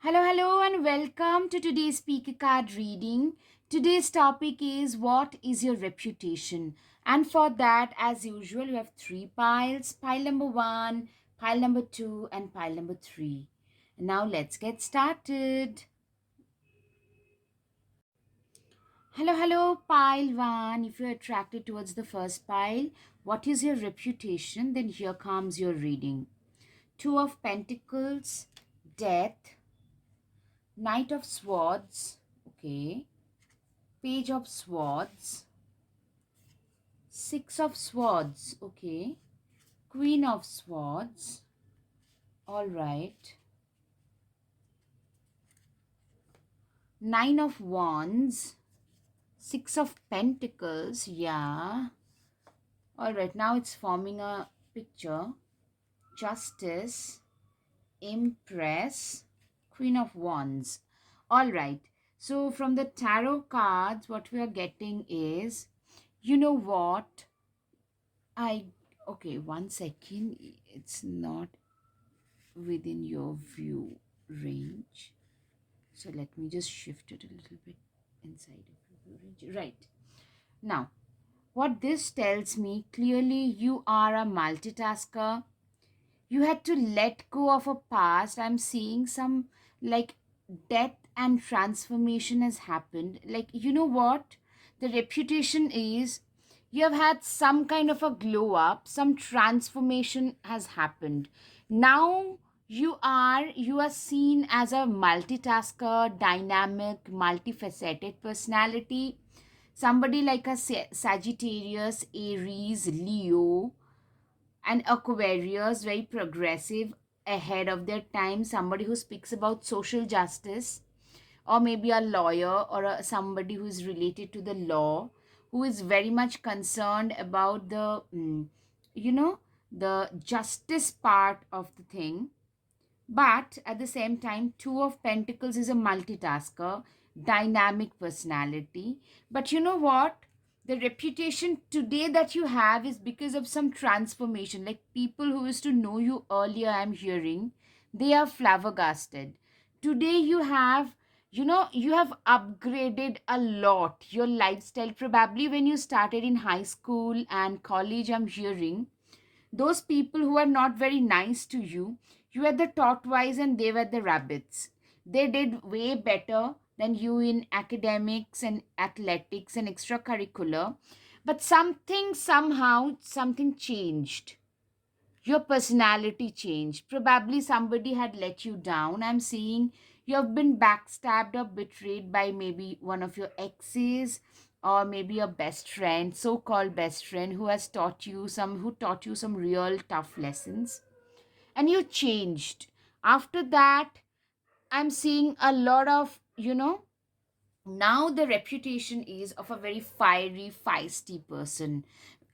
Hello, and welcome to today's speaker card reading. Today's topic is what is your reputation? And for that, as usual, you have three piles pile number one, pile number two, and pile number three. Now, let's get started. Hello, pile one. If you're attracted towards the first pile, what is your reputation? Then here comes your reading. Two of Pentacles, Death, Knight of Swords, okay, Page of Swords, Six of Swords, okay, Queen of Swords, all right, Nine of Wands, Six of Pentacles, yeah, all right, now it's forming a picture, Justice, Empress, Queen of Wands, all right. So from the tarot cards, what we are getting is, you know what, I okay, one second. It's not within your view range. So let me just shift it a little bit inside of your view range. Right. Now, what this tells me clearly, you are a multitasker. You had to let go of a past. I'm seeing some like death and transformation has happened. Like, you know what? The reputation is you have had some kind of a glow up, some transformation has happened. Now you are seen as a multitasker, dynamic, multifaceted personality. Somebody like a Sagittarius, Aries, Leo, and Aquarius, very progressive, ahead of their time, somebody who speaks about social justice, or maybe a lawyer or somebody who is related to the law, who is very much concerned about the you know the justice part of the thing. But at the same time, Two of Pentacles is a multitasker, dynamic personality. But you know what? The reputation today that you have is because of some transformation. Like people who used to know you earlier, I'm hearing, they are flabbergasted. Today you have upgraded a lot your lifestyle. Probably when you started in high school and college, I'm hearing those people who are not very nice to you, you were the tortoise and they were the rabbits. They did way better than you in academics and athletics and extracurricular. But something changed. Your personality changed. Probably somebody had let you down. I'm seeing you have been backstabbed or betrayed by maybe one of your exes, or maybe a best friend, so-called best friend, who taught you some real tough lessons, and you changed. After that, I'm seeing a lot of, now the reputation is of a very fiery, feisty person,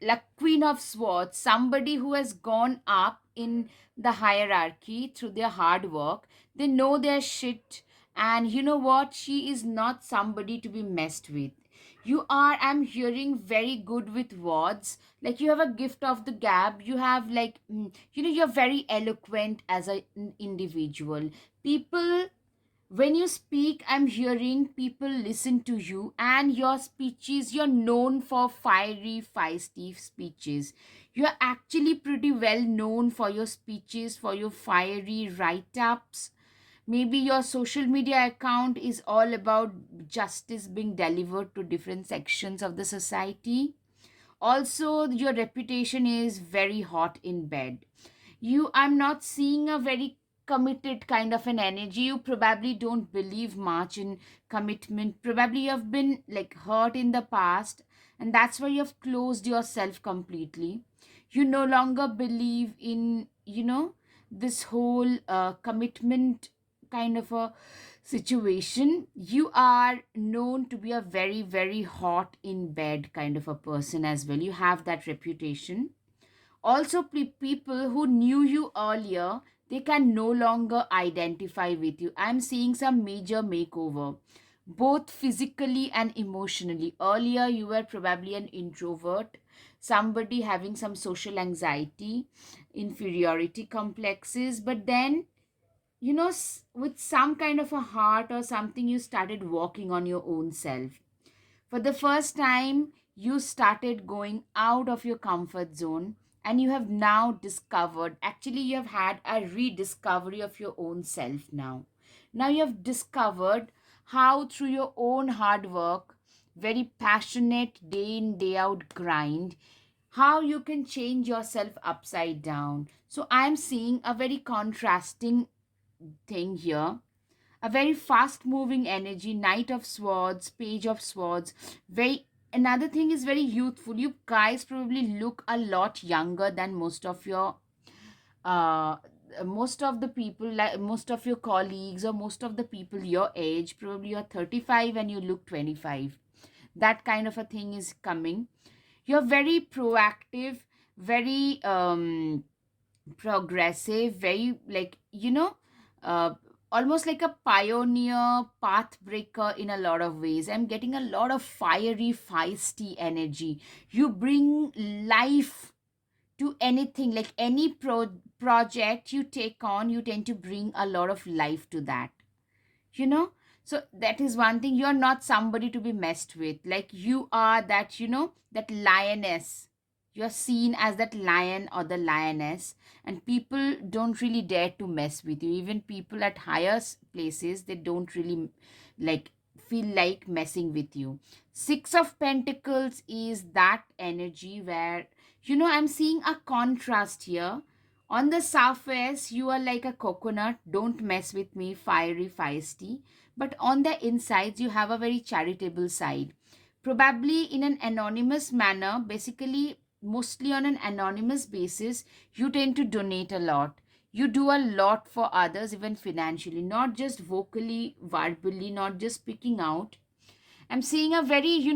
like Queen of Swords, somebody who has gone up in the hierarchy through their hard work. They know their shit, and you know what? She is not somebody to be messed with. You are, I'm hearing, very good with words. Like you have a gift of the gab. You have like, you're very eloquent as an individual. People, when you speak, I'm hearing people listen to you, and your speeches, you're known for fiery, feisty speeches. You're actually pretty well known for your speeches, for your fiery write ups. Maybe your social media account is all about justice being delivered to different sections of the society. Also, your reputation is very hot in bed. I'm not seeing a very committed kind of an energy. You probably don't believe much in commitment. Probably you have been like hurt in the past, and that's why you have closed yourself completely. You no longer believe in, this whole commitment kind of a situation. You are known to be a very, very hot in bed kind of a person as well. You have that reputation. Also, people who knew you earlier, they can no longer identify with you. I'm seeing some major makeover, both physically and emotionally. Earlier, you were probably an introvert, somebody having some social anxiety, inferiority complexes, but then with some kind of a heart or something, you started walking on your own self. For the first time, you started going out of your comfort zone, and you have now discovered, actually, you have had a rediscovery of your own self now. Now you have discovered how, through your own hard work, very passionate, day in, day out grind, how you can change yourself upside down. So, I am seeing a very contrasting thing here, a very fast moving energy, knight of swords, page of swords. Very, another thing is very youthful. You guys probably look a lot younger than uh most of the people, like most of your colleagues or most of the people your age. Probably you're 35 and you look 25. That kind of a thing is coming. You're very proactive, very progressive, very, like, uh, almost like a pioneer, path breaker in a lot of ways. I'm getting a lot of fiery, feisty energy. You bring life to anything, like any project you take on, you tend to bring a lot of life to that, you know so that is one thing. You're not somebody to be messed with. Like, you are that, that lioness. You're seen as that lion or the lioness, and people don't really dare to mess with you. Even people at higher places, they don't really, like, feel like messing with you. Six of Pentacles is that energy where, I'm seeing a contrast here. On the surface, you are like a coconut, don't mess with me, fiery, feisty. But on the insides, you have a very charitable side. Probably in an anonymous manner, basically, mostly on an anonymous basis, you tend to donate a lot. You do a lot for others, even financially, not just vocally, verbally, not just speaking out. I'm seeing a very,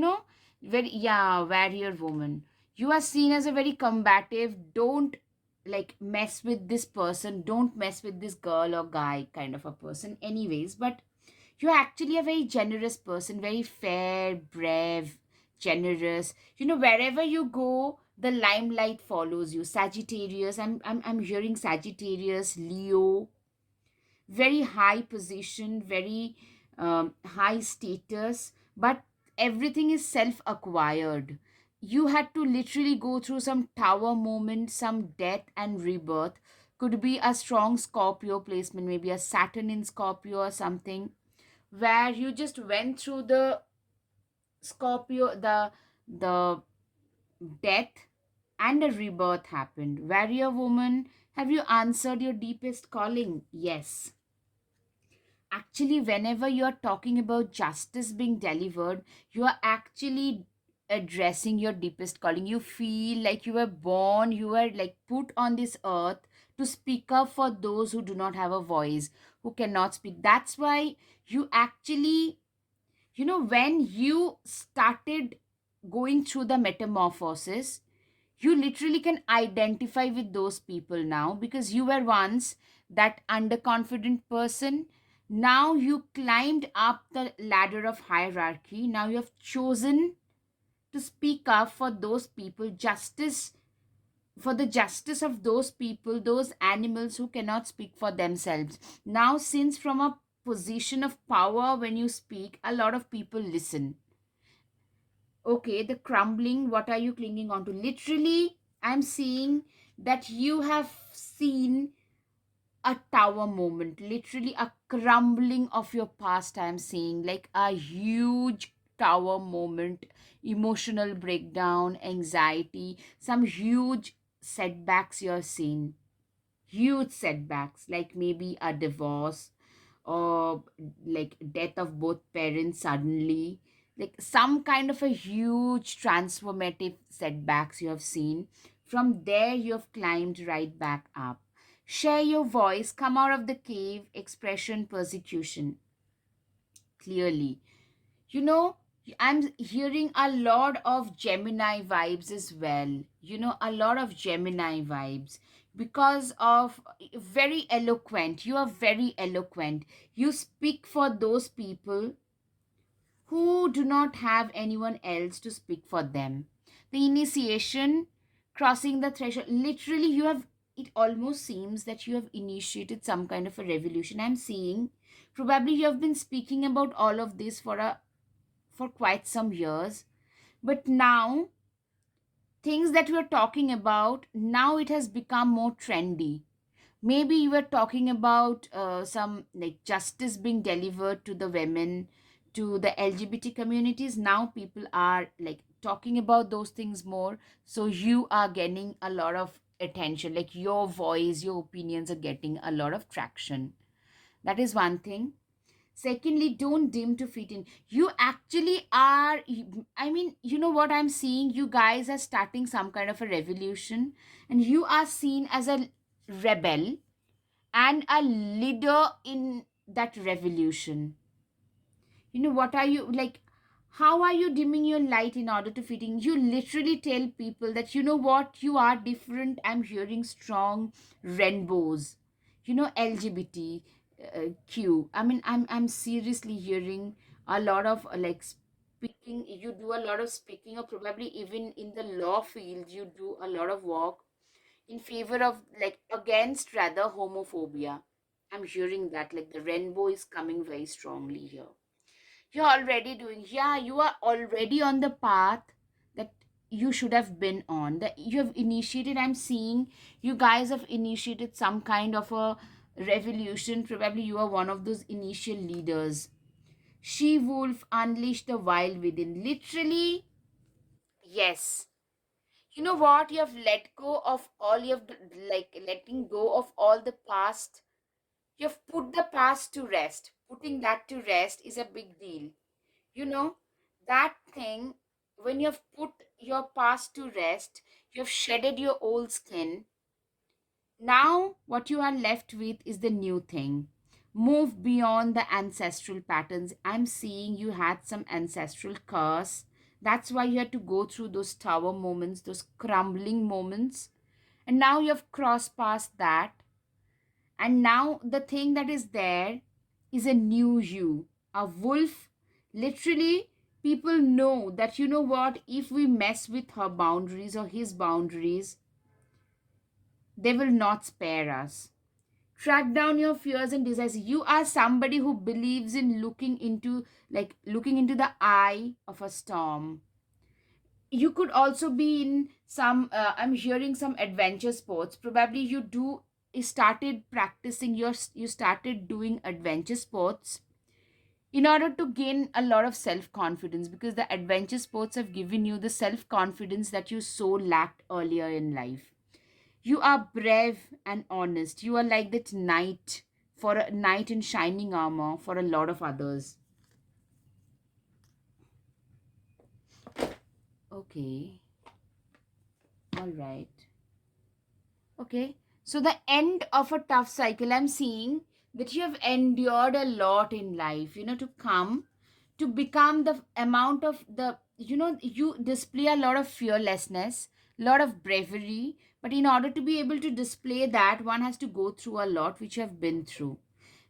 very, yeah, warrior woman. You are seen as a very combative. Don't, like, mess with this person. Don't mess with this girl or guy kind of a person, anyways. But you're actually a very generous person, very fair, brave, generous. Wherever you go, the limelight follows you. Sagittarius, I'm hearing Sagittarius, Leo, very high position, very high status, but everything is self acquired. You had to literally go through some tower moment, some death and rebirth. Could be a strong Scorpio placement, maybe a Saturn in Scorpio or something, where you just went through the Scorpio, the death and a rebirth happened. Warrior woman, have you answered your deepest calling? Yes. Actually, whenever you're talking about justice being delivered, you are actually addressing your deepest calling. You feel like you were born, you were like put on this earth to speak up for those who do not have a voice, who cannot speak. That's why you actually, when you started going through the metamorphosis, you literally can identify with those people now, because you were once that underconfident person. Now you climbed up the ladder of hierarchy. Now you have chosen to speak up for those people, justice, for the justice of those people, those animals who cannot speak for themselves. Now, since from a position of power, when you speak, a lot of people listen. Okay, the crumbling, what are you clinging on to? Literally, I'm seeing that you have seen a tower moment, literally a crumbling of your past. I'm seeing like a huge tower moment, emotional breakdown, anxiety, some huge setbacks you're seeing. Huge setbacks, like maybe a divorce, or like death of both parents suddenly, like some kind of a huge transformative setbacks you have seen. From there you have climbed right back up. Share your voice, come out of the cave. Expression, persecution, clearly. you know I'm hearing a lot of Gemini vibes as well. A lot of Gemini vibes, because of very eloquent. You are very eloquent. You speak for those people who do not have anyone else to speak for them. The initiation, crossing the threshold, literally you have it almost seems that you have initiated some kind of a revolution. I'm seeing probably you have been speaking about all of this for quite some years, but now things that we are talking about now, it has become more trendy. Maybe you were talking about some like justice being delivered to the women, to the LGBT communities. Now people are like talking about those things more, so you are getting a lot of attention, like your voice, your opinions are getting a lot of traction. That is one thing. Secondly, don't dim to fit in. You actually are, I mean, you know what I'm seeing, you guys are starting some kind of a revolution, and you are seen as a rebel and a leader in that revolution. You know, what are you like? How are you dimming your light in order to fit in? You literally tell people that, you know what, you are different. I'm hearing strong rainbows, you know, LGBT q, I mean, I'm seriously hearing a lot of like speaking. You do a lot of speaking, or probably even in the law field you do a lot of work in favor of, like, against rather homophobia. I'm hearing that, like, the rainbow is coming very strongly here. You're already doing, yeah, you are already on the path that you should have been on, that you have initiated. I'm seeing you guys have initiated some kind of a revolution. Probably you are one of those initial leaders. She wolf unleashed the wild within, literally. Yes. You know what, you have let go of all, you have like letting go of all the past. You have put the past to rest. Putting that to rest is a big deal. You know, that thing, when you have put your past to rest, you have shedded your old skin. Now what you are left with is the new thing. Move beyond the ancestral patterns. I'm seeing you had some ancestral curse. That's why you had to go through those tower moments, those crumbling moments. And now you have crossed past that. And now the thing that is there is a new you. A wolf, literally, people know that, you know what, if we mess with her boundaries or his boundaries, they will not spare us. Track down your fears and desires. You are somebody who believes in looking into the eye of a storm. You could also be in some I'm hearing some adventure sports. Probably you started practicing you started doing adventure sports in order to gain a lot of self confidence, because the adventure sports have given you the self confidence that you so lacked earlier in life. You are brave and honest. You are like that knight, for a knight in shining armor for a lot of others. Okay, all right. Okay, so the end of a tough cycle, I'm seeing that you have endured a lot in life, to come to become the amount of you display a lot of fearlessness, lot of bravery, but in order to be able to display that, one has to go through a lot, which you have been through.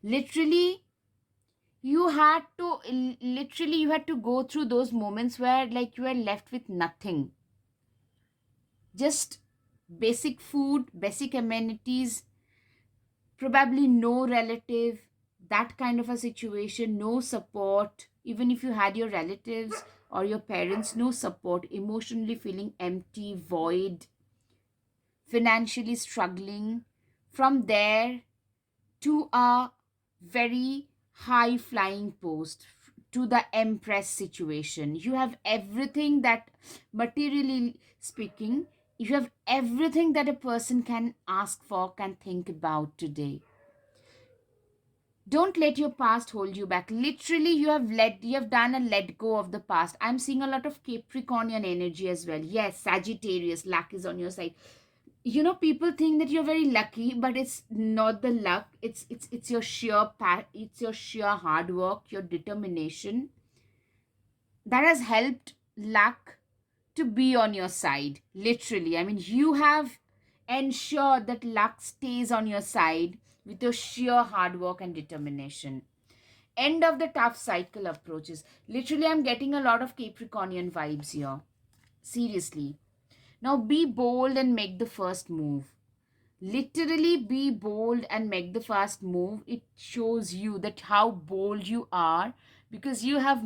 Literally, you had to go through those moments where, like, you are left with nothing, just basic food, basic amenities, probably no relative, that kind of a situation, no support. Even if you had your relatives or your parents, no support, emotionally feeling empty, void, financially struggling. From there to a very high flying post, to the empress situation, you have everything that, materially speaking, you have everything that a person can ask for, can think about today. Don't let your past hold you back. Literally, you have done a let go of the past. I'm seeing a lot of Capricornian energy as well. Yes, Sagittarius, luck is on your side. People think that you're very lucky, but it's not the luck. It's your it's your sheer hard work, your determination that has helped luck to be on your side. Literally, I mean, you have ensured that luck stays on your side with your sheer hard work and determination. End of the tough cycle approaches. Literally, I'm getting a lot of Capricornian vibes here. Seriously. Now be bold and make the first move. Literally be bold and make the fast move. It shows you that how bold you are, because you have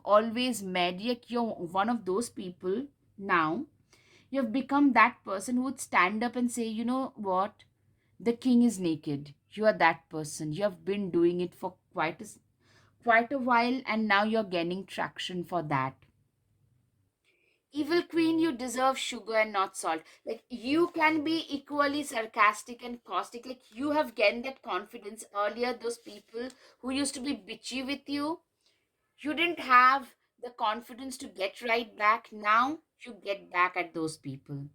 always made, like you're one of those people now. You have become that person who would stand up and say, you know what, the king is naked. You are that person. You have been doing it for quite a while, and now you're gaining traction for that. Evil queen, you deserve sugar and not salt. Like, you can be equally sarcastic and caustic. Like, you have gained that confidence earlier. Those people who used to be bitchy with you didn't have the confidence to get right back. Now you get back at those people.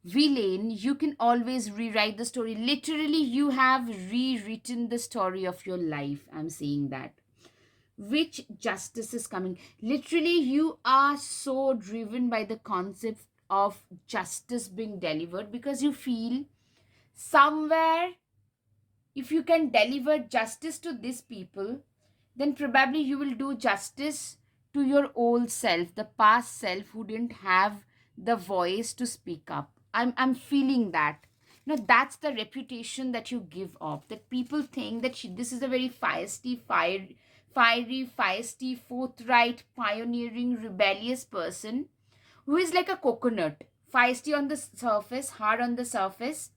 Villain, you can always rewrite the story. Literally, you have rewritten the story of your life. I'm saying that. Which justice is coming? Literally, you are so driven by the concept of justice being delivered, because you feel somewhere, if you can deliver justice to these people, then probably you will do justice to your old self, the past self who didn't have the voice to speak up. I'm feeling that. That's the reputation that you give off. That people think that this is a very fiery, feisty, forthright, pioneering, rebellious person who is like a coconut, feisty on the surface, hard on the surface.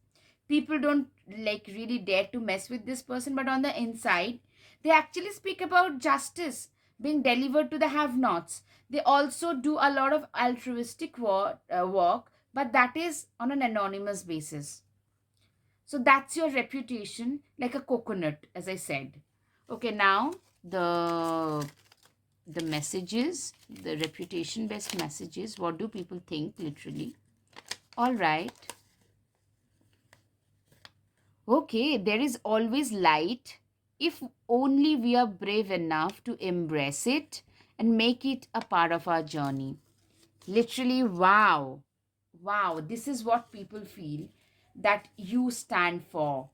People don't like really dare to mess with this person, but on the inside, they actually speak about justice being delivered to the have nots. They also do a lot of altruistic work, but that is on an anonymous basis. So that's your reputation, like a coconut, as I said. Okay, now the messages, the reputation based messages. What do people think, literally? All right. Okay, there is always light if only we are brave enough to embrace it and make it a part of our journey. Literally, wow. Wow, this is what people feel that you stand for.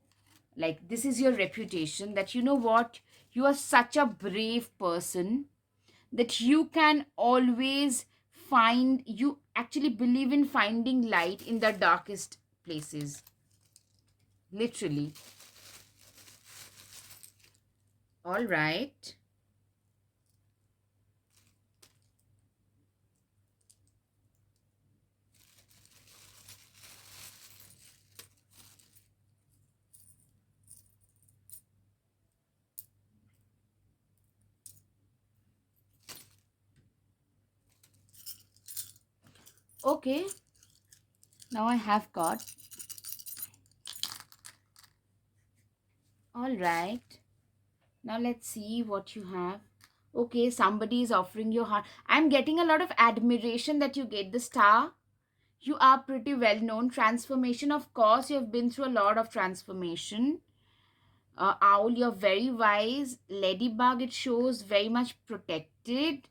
Like, this is your reputation, that you know what, you are such a brave person that you can always find, you actually believe in finding light in the darkest places. Literally. All right. Okay, now I have got. All right. Now let's see what you have. Okay, somebody is offering your heart. I'm getting a lot of admiration that you get the star. You are pretty well known. Transformation, of course, you have been through a lot of transformation. Owl, you're very wise. Ladybug, it shows very much protected.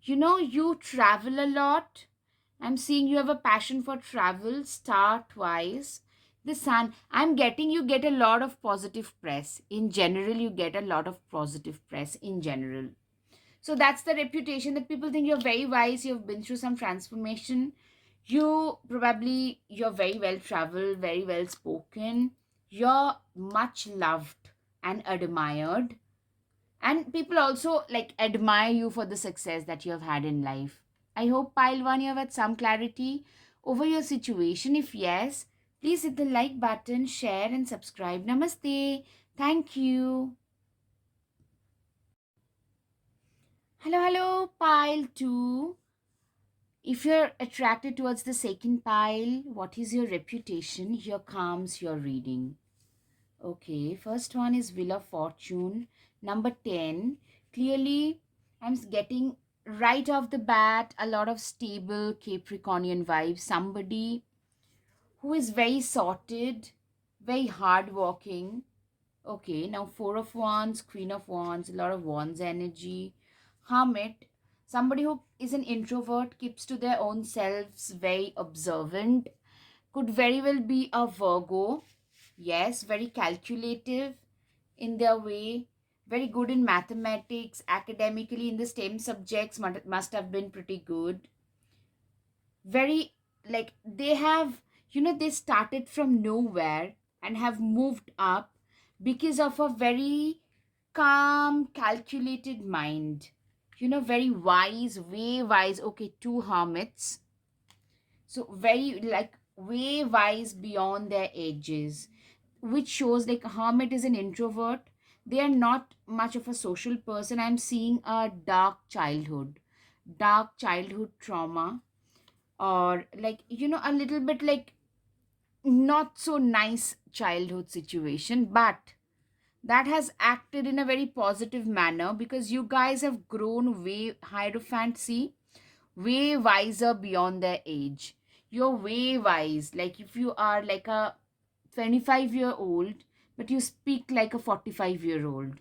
You travel a lot. I'm seeing you have a passion for travel. Star twice. The sun, I'm getting you get a lot of positive press. In general, you get a lot of positive press in general. So that's the reputation, that people think you're very wise, you've been through some transformation. You're very well traveled, very well spoken. You're much loved and admired. And people also like admire you for the success that you have had in life. I hope, pile one, you have had some clarity over your situation. If yes, please hit the like button, share, and subscribe. Namaste. Thank you. Hello, hello, pile two. If you're attracted towards the second pile, what is your reputation? Here comes your reading. Okay, first one is Wheel of Fortune, number 10. Clearly, I'm getting right off the bat a lot of stable Capricornian vibes. Somebody who is very sorted, very hardworking. Okay, now Four of Wands, Queen of Wands, a lot of Wands energy. Hermit, somebody who is an introvert, keeps to their own selves, very observant. Could very well be a Virgo. Yes, very calculative in their way. Very good in mathematics, academically in the STEM subjects, must have been pretty good. Very, like, they have, They started from nowhere and have moved up because of a very calm, calculated mind. Very wise, way wise. Okay, two hermits. So, very like way wise beyond their ages, which shows like a hermit is an introvert. They are not much of a social person. I'm seeing a dark childhood trauma, or like, a little bit like not so nice childhood situation, but that has acted in a very positive manner because you guys have grown way hierophant, see, way wiser beyond their age. You're way wise. Like if you are like a 25-year-old, but you speak like a 45-year-old.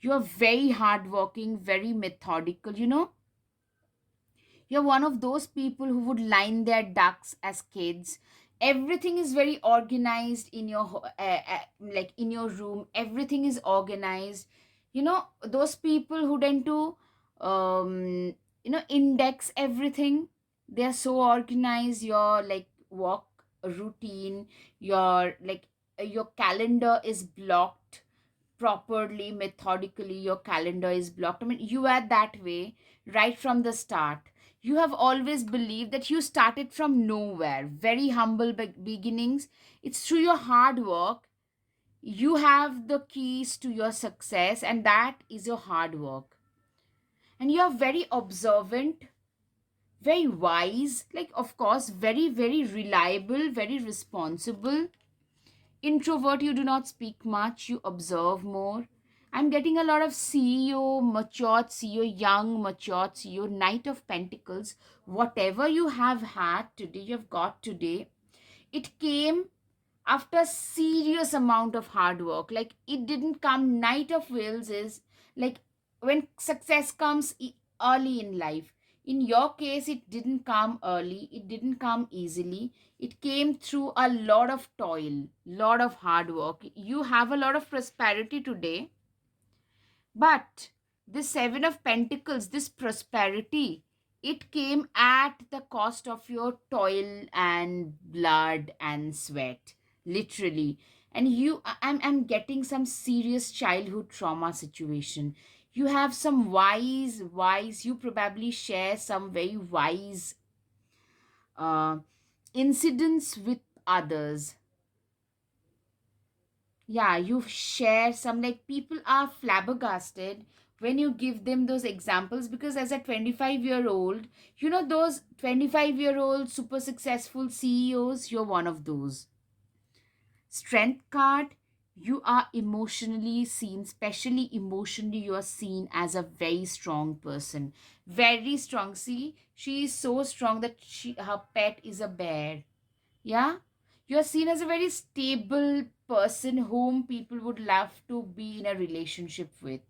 You're very hardworking, very methodical. You're one of those people who would line their ducks as kids. Everything is very organized in your like in your room. Everything is organized. Those people who tend to index everything. They are so organized. Your like walk routine, your like your calendar is blocked properly, methodically. Your calendar is blocked. I mean, you are that way right from the start. You have always believed that you started from nowhere, very humble beginnings. It's through your hard work. You have the keys to your success, and that is your hard work. And you are very observant, very wise, like, of course, very, very reliable, very responsible. Introvert, you do not speak much, you observe more. I'm getting a lot of CEO, matured CEO, young, matured CEO, Knight of Pentacles. Whatever you have had today, you've got today, it came after serious amount of hard work. Like it didn't come. Knight of Wheels is like when success comes early in life. In your case, it didn't come early, it didn't come easily. It came through a lot of toil, lot of hard work. You have a lot of prosperity today, but this Seven of Pentacles, this prosperity, it came at the cost of your toil and blood and sweat, literally. And I'm getting some serious childhood trauma situation. You have some wise, you probably share some very wise uh, incidents with others. Yeah, you share some, like, people are flabbergasted when you give them those examples, because as a 25-year-old, those 25-year-old super successful CEOs, you're one of those. Strength card, you are emotionally seen, especially emotionally, you are seen as a very strong person. Very strong. See, she is so strong that her pet is a bear. Yeah, you're seen as a very stable person whom people would love to be in a relationship with.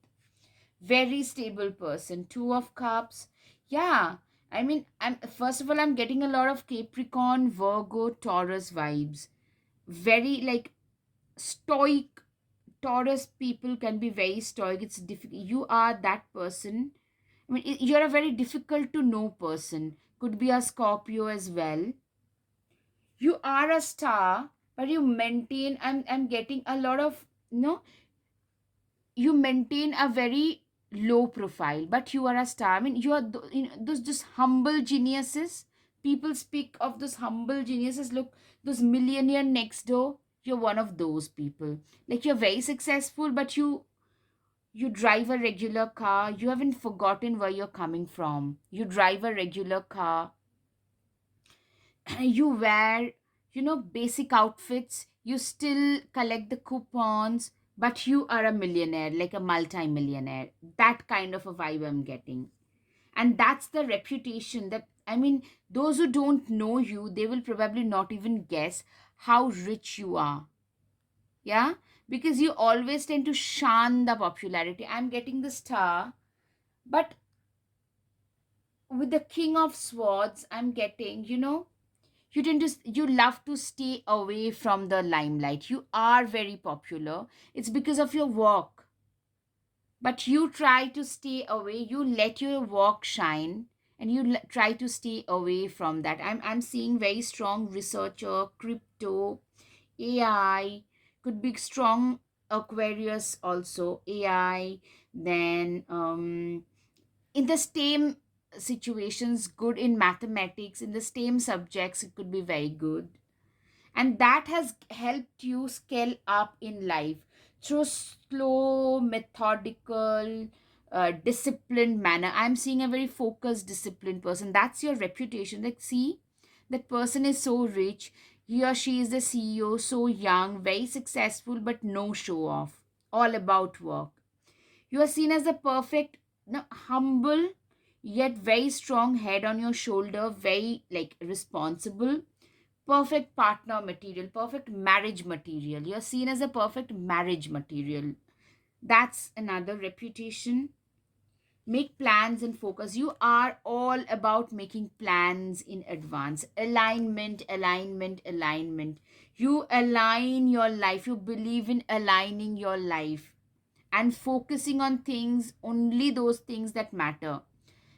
Very stable person. Two of Cups. Yeah, I mean, I'm first of all, I'm getting a lot of Capricorn, Virgo, Taurus vibes. Very like stoic. Taurus people can be very stoic. It's difficult. You are that person. I mean, you're a very difficult to know person. Could be a Scorpio as well. You are a star, but you maintain, I'm getting a lot of, you maintain a very low profile, but you are a star. I mean, you are those just humble geniuses. People speak of those humble geniuses. Look, those millionaire next door, you're one of those people. Like, you're very successful, but you drive a regular car. You haven't forgotten where you're coming from. You drive a regular car. You wear, basic outfits. You still collect the coupons, but you are a millionaire, like a multi-millionaire. That kind of a vibe I'm getting. And that's the reputation that, I mean, those who don't know you, they will probably not even guess how rich you are. Yeah, because you always tend to shun the popularity. I'm getting the star, but with the King of Swords, I'm getting, you love to stay away from the limelight. You are very popular, it's because of your work, but you try to stay away. You let your work shine, and you try to stay away from that. I'm seeing very strong researcher, crypto, AI, could be strong Aquarius also, AI, then in the STEM situations, good in mathematics, in the STEM subjects, it could be very good. And that has helped you scale up in life through slow, methodical, disciplined manner. I'm seeing a very focused, disciplined person. That's your reputation. Like, see, that person is so rich. He or she is the CEO, so young, very successful, but no show off. All about work. You are seen as the perfect, no, humble, yet very strong head on your shoulder, very like responsible, perfect partner material, perfect marriage material. You're seen as a perfect marriage material. That's another reputation. Make plans and focus. You are all about making plans in advance. Alignment, alignment, alignment. You align your life. You believe in aligning your life and focusing on things, only those things that matter.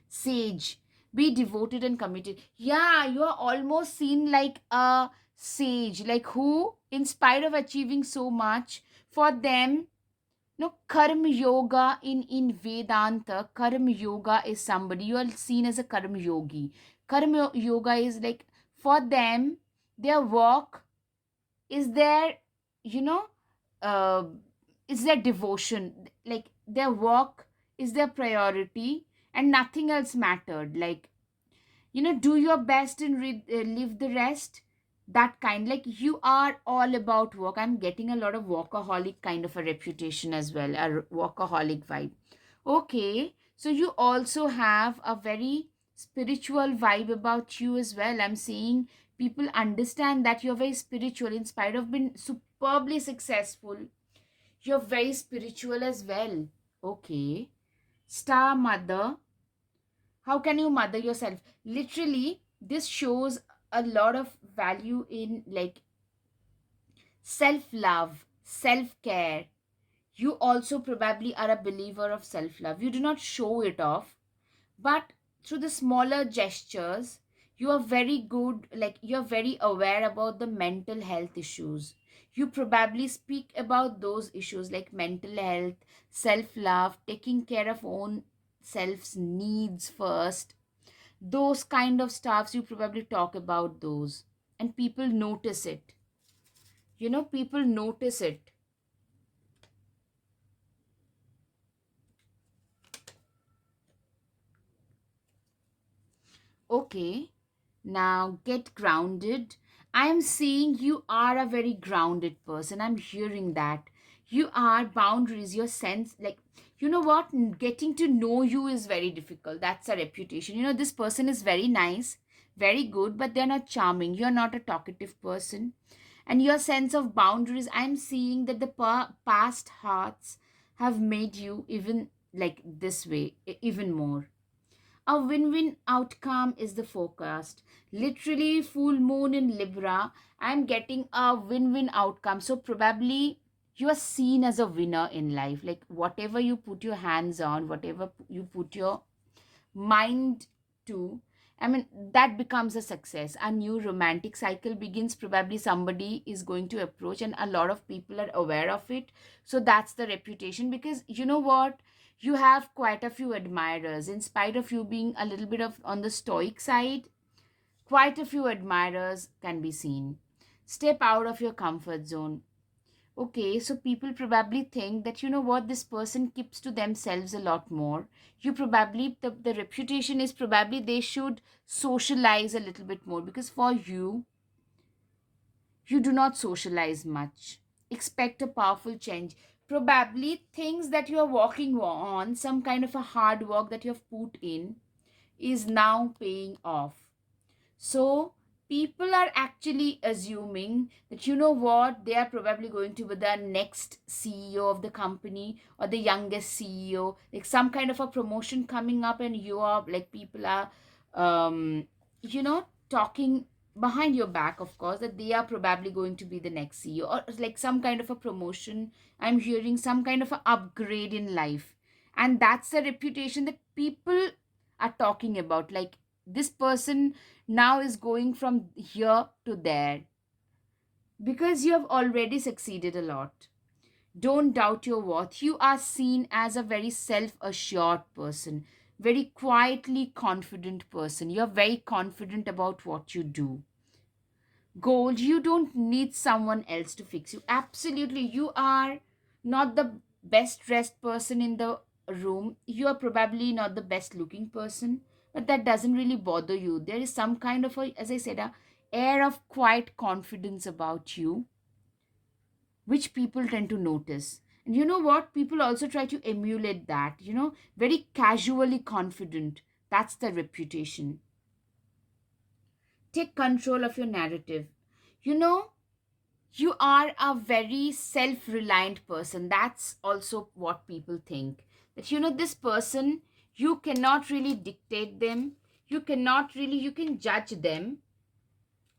Sage, be devoted and committed. Yeah, you are almost seen like a sage, like who, in spite of achieving so much, for them, no, karma yoga in Vedanta, karma yoga is somebody you are seen as a karma yogi. Karma yoga is like, for them, their work is their, you know, uh, is their devotion. Like, their work is their priority, and nothing else mattered. Like, do your best and live the rest. That kind, like, you are all about work. I'm getting a lot of workaholic kind of a reputation as well, a workaholic vibe. Okay, so you also have a very spiritual vibe about you as well. I'm seeing people understand that you're very spiritual in spite of being superbly successful. You're very spiritual as well. Okay, star mother, how can you mother yourself? Literally, this shows a lot of value in like self love, self care. You also probably are a believer of self love. You do not show it off, but through the smaller gestures, you are very good, like, you're very aware about the mental health issues. You probably speak about those issues like mental health, self love, taking care of own self's needs first. Those kind of stuffs, you probably talk about those, and people notice it. People notice it. Okay, now get grounded. I am seeing you are a very grounded person. I'm hearing that. You are boundaries, your sense, like, you know what? Getting to know you is very difficult. That's a reputation. This person is very nice, very good, but they're not charming. You're not a talkative person. And your sense of boundaries, I'm seeing that the past hearts have made you even like this way, even more. A win win outcome is the forecast. Literally, full moon in Libra, I'm getting a win win outcome. So, probably you are seen as a winner in life. Like, whatever you put your hands on, whatever you put your mind to, I mean, that becomes a success. A new romantic cycle begins. Probably somebody is going to approach, and a lot of people are aware of it. So that's the reputation, because you know what? You have quite a few admirers, in spite of you being a little bit of on the stoic side. Quite a few admirers can be seen. Step out of your comfort zone. Okay, so people probably think that, you know what, this person keeps to themselves a lot more. You probably, the reputation is probably they should socialize a little bit more, because for you, you do not socialize much. Expect a powerful change. Probably things that you are working on, some kind of a hard work that you have put in, is now paying off. So people are actually assuming that, you know what, they are probably going to be the next CEO of the company, or the youngest CEO, like some kind of a promotion coming up, and you are like, people are talking behind your back, of course, that they are probably going to be the next CEO, or like some kind of a promotion. I'm hearing some kind of a upgrade in life, and that's the reputation that people are talking about. Like, this person now is going from here to there because you have already succeeded a lot. Don't doubt your worth. You are seen as a very self assured person, very quietly confident person. You're very confident about what you do. Gold, you don't need someone else to fix you. Absolutely, you are not the best dressed person in the room. You are probably not the best looking person, but that doesn't really bother you. There is some kind of a, as I said, a air of quiet confidence about you, which people tend to notice. And you know what? People also try to emulate that, very casually confident. That's the reputation. Take control of your narrative. You know, you are a very self reliant person. That's also what people think. That, this person, you cannot really dictate them. You cannot really, you can judge them,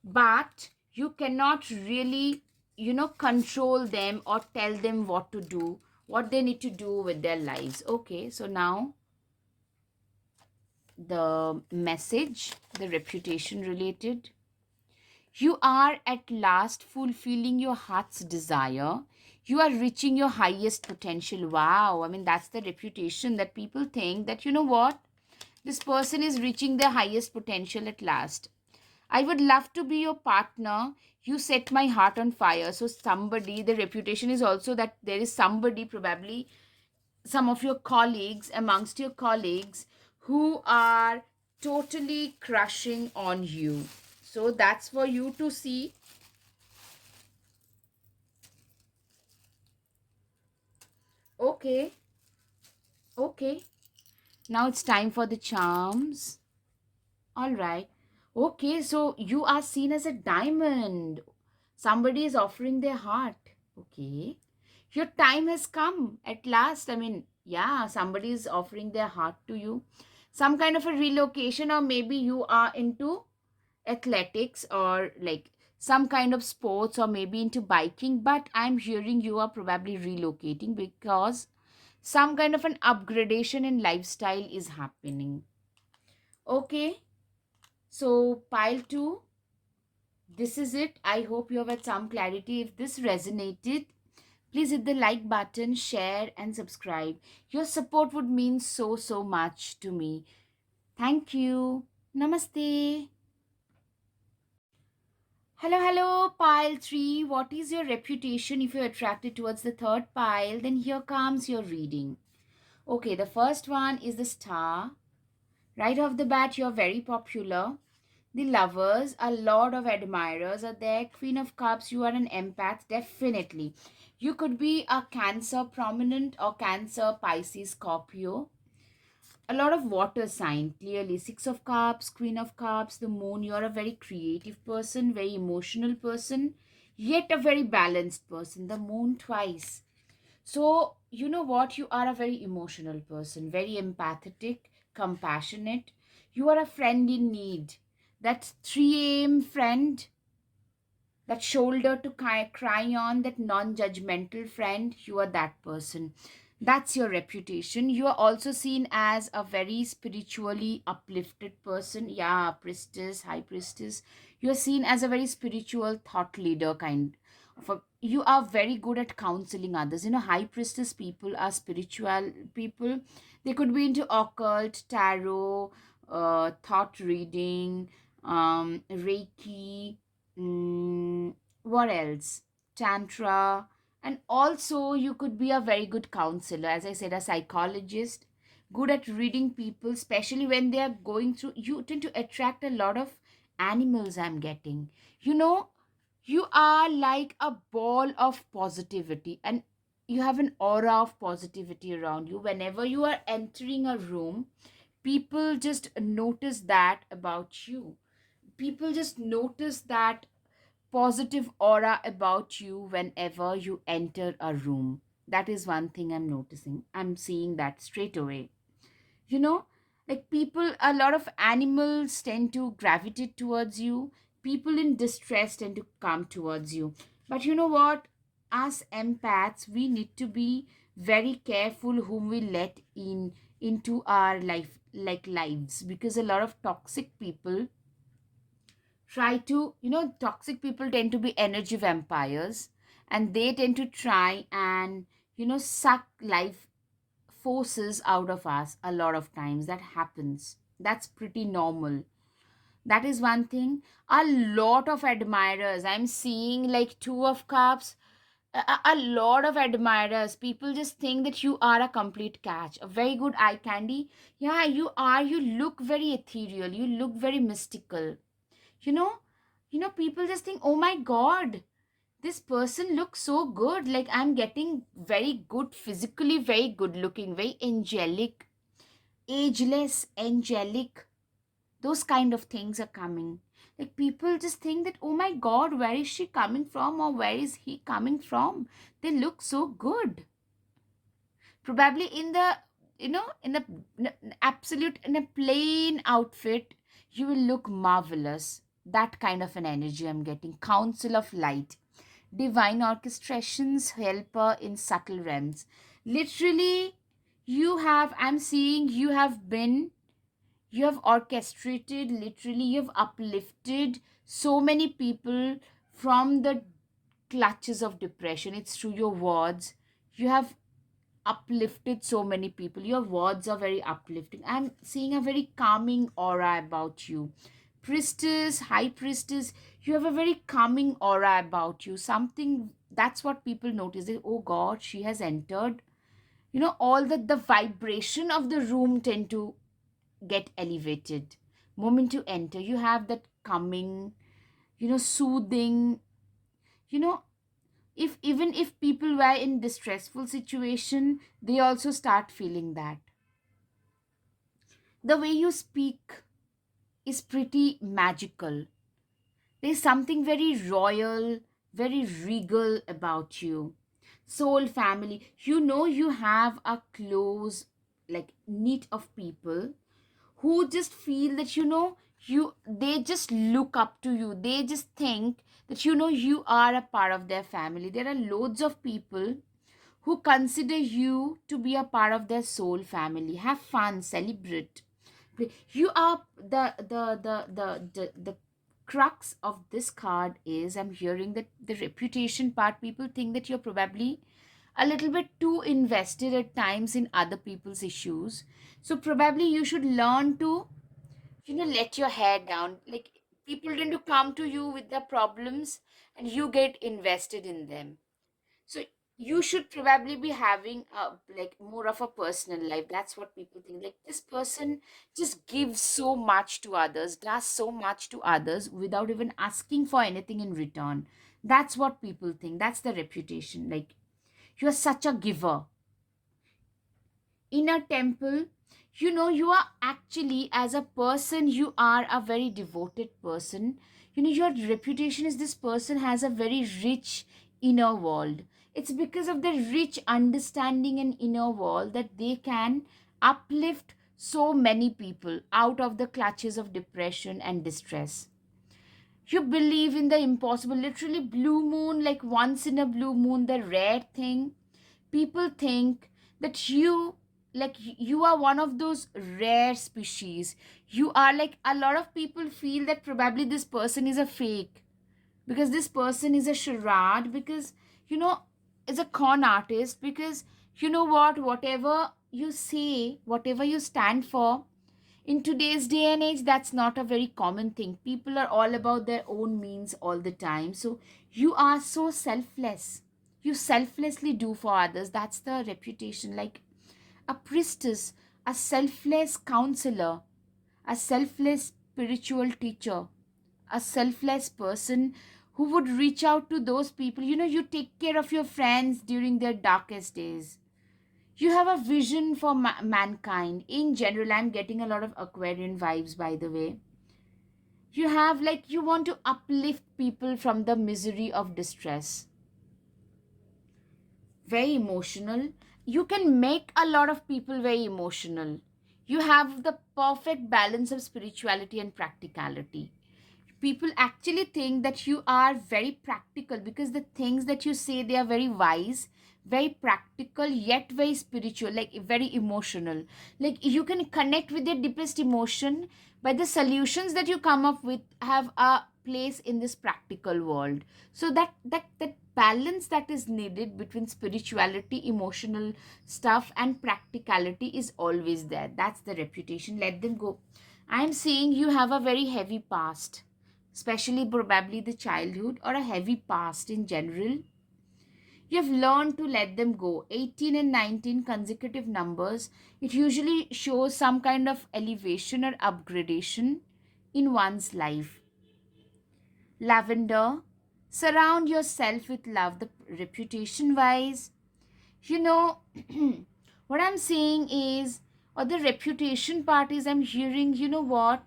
but you cannot really, control them or tell them what to do, what they need to do with their lives. Okay, so now the message, the reputation related. You are at last fulfilling your heart's desire. You are reaching your highest potential. Wow. I mean, that's the reputation that people think that, you know what? This person is reaching their highest potential at last. I would love to be your partner. You set my heart on fire. So, somebody, the reputation is also that there is somebody, probably some of your colleagues, amongst your colleagues, who are totally crushing on you. So, that's for you to see. Okay, okay. Now it's time for the charms. All right. Okay, so you are seen as a diamond. Somebody is offering their heart. Okay. Your time has come at last. I mean, yeah, somebody is offering their heart to you. Some kind of a relocation, or maybe you are into athletics or like some kind of sports, or maybe into biking. But I'm hearing you are probably relocating because some kind of an upgradation in lifestyle is happening. Okay, so pile 2, this is it. I hope you have had some clarity. If this resonated, please hit the like button, share, and subscribe. Your support would mean so, so much to me. Thank you. Namaste. Hello, hello, pile 3. What is your reputation? If you're attracted towards the third pile, then here comes your reading. Okay, the first one is the star. Right off the bat, you're very popular. The lovers, a lot of admirers are there. Queen of Cups, you are an empath, definitely. You could be a Cancer prominent or Cancer, Pisces, Scorpio. A lot of water sign, clearly. Six of Cups, Queen of Cups, the Moon. You're a very creative person, very emotional person, yet a very balanced person. The Moon twice. So, you know what? You are a very emotional person, very empathetic, compassionate. You are a friend in need. That 3 a.m. friend, that shoulder to cry on, that non judgmental friend, you are that person. That's your reputation. You are also seen as a very spiritually uplifted person. Yeah, priestess, high priestess. You are seen as a very spiritual thought leader kind of you are very good at counseling others. High priestess people are spiritual people. They could be into occult, tarot, thought reading, reiki, what else? Tantra. And also, you could be a very good counselor, as I said, a psychologist, good at reading people, especially when they are going through. You tend to attract a lot of animals, I'm getting. You know, you are like a ball of positivity, and you have an aura of positivity around you. Whenever you are entering a room, people just notice that about you. People just notice that positive aura about you whenever you enter a room. That is one thing I'm noticing. I'm seeing that straight away. You know, like people, a lot of animals tend to gravitate towards you. People in distress tend to come towards you. But you know what? As empaths, we need to be very careful whom we let in into our lives, because a lot of toxic people try to, toxic people tend to be energy vampires, and they tend to try and, suck life forces out of us. A lot of times that happens. That's pretty normal. That is one thing. A lot of admirers. I'm seeing like two of cups. A lot of admirers. People just think that you are a complete catch. A very good eye candy. Yeah, you are. You look very ethereal. You look very mystical. You know, people just think, oh my god, this person looks so good. Like I'm getting very good physically, very good looking, very angelic, ageless, angelic, those kind of things are coming. Like people just think that, oh my god, where is she coming from, or where is he coming from? They look so good. Probably in the, absolute, in a plain outfit, you will look marvelous. That kind of an energy I'm getting. Council of light, divine orchestrations, helper in subtle realms. Literally, I'm seeing you have orchestrated, literally you have uplifted so many people from the clutches of depression. It's through your words. You have uplifted so many people. Your words are very uplifting. I'm seeing a very calming aura about you. Priestess, high priestess, you have a very calming aura about you. Something, that's what people notice. They, oh god, she has entered. All the vibration of the room tend to get elevated. Moment you enter, you have that calming, soothing, you know if even if people were in distressful situation, they also start feeling that. The way you speak is pretty magical. There's something very royal, very regal about you. Soul family, you have a close, like, knit of people who just feel that, they just look up to you. They just think that, you are a part of their family. There are loads of people who consider you to be a part of their soul family. Have fun, celebrate. You are the crux of this card is, I'm hearing that the reputation part, people think that you're probably a little bit too invested at times in other people's issues. So probably you should learn to, let your hair down. Like, people tend to come to you with their problems, and you get invested in them. So you should probably be having a, like, more of a personal life. That's what people think. Like, this person just gives so much to others, does so much to others without even asking for anything in return. That's what people think. That's the reputation. Like, you're such a giver. In a temple, you are actually, as a person, you are a very devoted person. Your reputation is, this person has a very rich inner world. It's because of the rich understanding and inner world that they can uplift so many people out of the clutches of depression and distress. You believe in the impossible. Literally, blue moon, like once in a blue moon, the rare thing. People think that you are one of those rare species. You are, like, a lot of people feel that probably this person is a fake, because this person is a charade, because, you know is a con artist, because, whatever you say, whatever you stand for, in today's day and age, that's not a very common thing. People are all about their own means all the time. So you are so selfless. You selflessly do for others. That's the reputation. Like a priestess, a selfless counselor, a selfless spiritual teacher, a selfless person who would reach out to those people. You take care of your friends during their darkest days. You have a vision for mankind in general. I'm getting a lot of Aquarian vibes, by the way. You have, like, you want to uplift people from the misery of distress. Very emotional. You can make a lot of people very emotional. You have the perfect balance of spirituality and practicality. People actually think that you are very practical, because the things that you say, they are very wise, very practical yet very spiritual, like very emotional. Like you can connect with your deepest emotion, but the solutions that you come up with have a place in this practical world. So that balance that is needed between spirituality, emotional stuff, and practicality is always there. That's the reputation. Let them go. I'm saying you have a very heavy past, especially probably the childhood or a heavy past in general. You have learned to let them go. 18 and 19 consecutive numbers, it usually shows some kind of elevation or upgradation in one's life. Lavender, surround yourself with love, the reputation wise. You know, what I'm saying is, or the reputation part is, I'm hearing, you know what?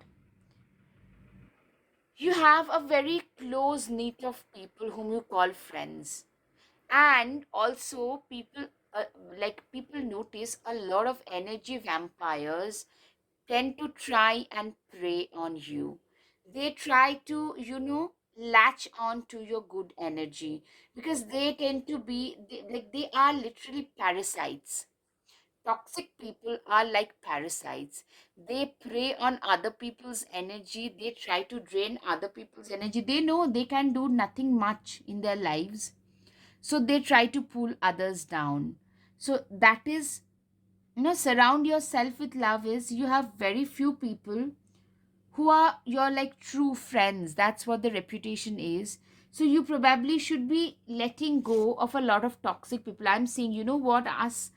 You have a very close knit of people whom you call friends. And also people, like people notice a lot of energy vampires tend to try and prey on you. They try to, latch on to your good energy, because they tend to be like they are literally parasites. Toxic people are like parasites. They prey on other people's energy. They try to drain other people's energy. They know they can do nothing much in their lives, so they try to pull others down. So that is, surround yourself with love is, you have very few people who are your like true friends. That's what the reputation is. So you probably should be letting go of a lot of toxic people. I'm saying, you know what, us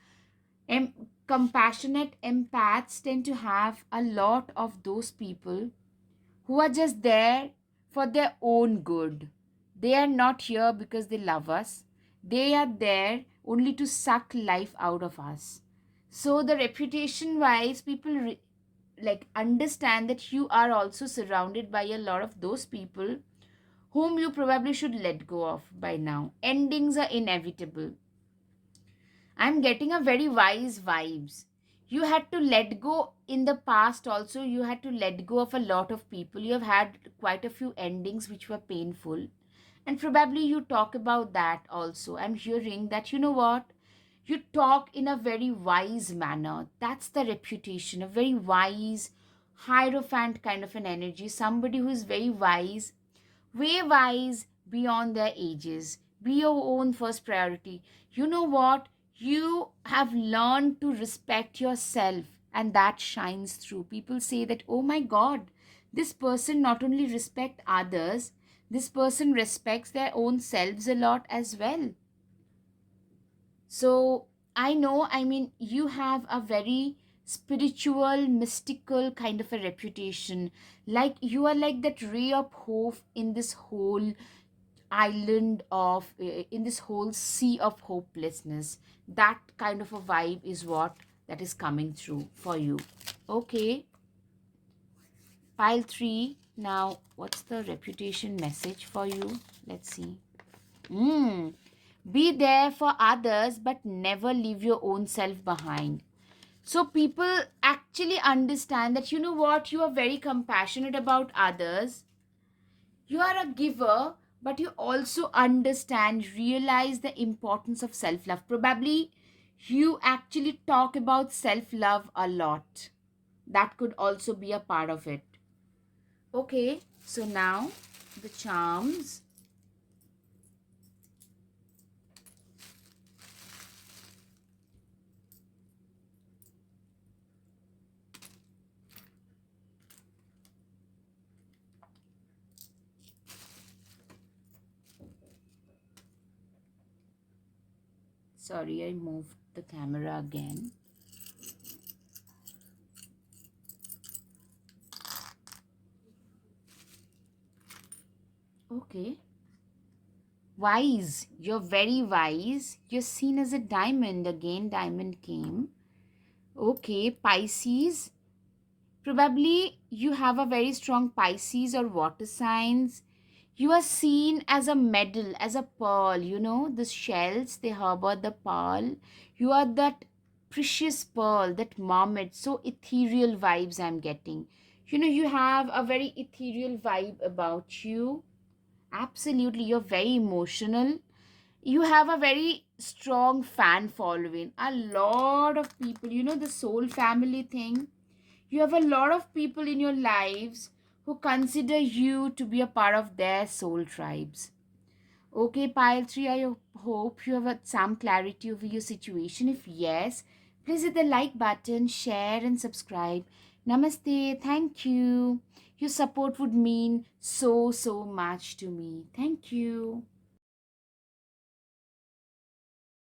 compassionate empaths tend to have a lot of those people who are just there for their own good. They are not here because they love us. They are there only to suck life out of us. So the reputation wise, people like understand that you are also surrounded by a lot of those people whom you probably should let go of by now. Endings are inevitable. I'm getting a very wise vibes. You had to let go in the past also. You had to let go of a lot of people. You have had quite a few endings which were painful. And probably you talk about that also. I'm hearing that, you know what? You talk in a very wise manner. That's the reputation. A very wise, hierophant kind of an energy. Somebody who is very wise, way wise beyond their ages. Be your own first priority. You know what? You have learned to respect yourself, and that shines through. People say that, oh my God, this person not only respect others, this person respects their own selves a lot as well. So I know, I mean, you have a very spiritual, mystical kind of a reputation. Like you are like that ray of hope in this whole island of, in this whole sea of hopelessness. That kind of a vibe is what that is coming through for you. Okay, pile 3. Now, what's the reputation message for you? Let's see. Be there for others, but never leave your own self behind. So people actually understand that, you know what, you are very compassionate about others. You are a giver, but you also understand, realize the importance of self love. Probably you actually talk about self love a lot. That could also be a part of it. Okay, so now the charms. Sorry, I moved the camera again. Okay. Wise. You're very wise. You're seen as a diamond. Again, diamond came. Okay, Pisces. Probably you have a very strong Pisces or water signs. You are seen as a medal, as a pearl. You know, the shells, they harbor the pearl. You are that precious pearl, that marmot. So ethereal vibes I'm getting. You know, you have a very ethereal vibe about you. Absolutely, you're very emotional. You have a very strong fan following, a lot of people, the soul family thing. You have a lot of people in your lives who consider you to be a part of their soul tribes. Okay, pile 3, I hope you have some clarity over your situation. If yes, please hit the like button, share, and subscribe. Namaste. Thank you. Your support would mean so, so much to me. Thank you.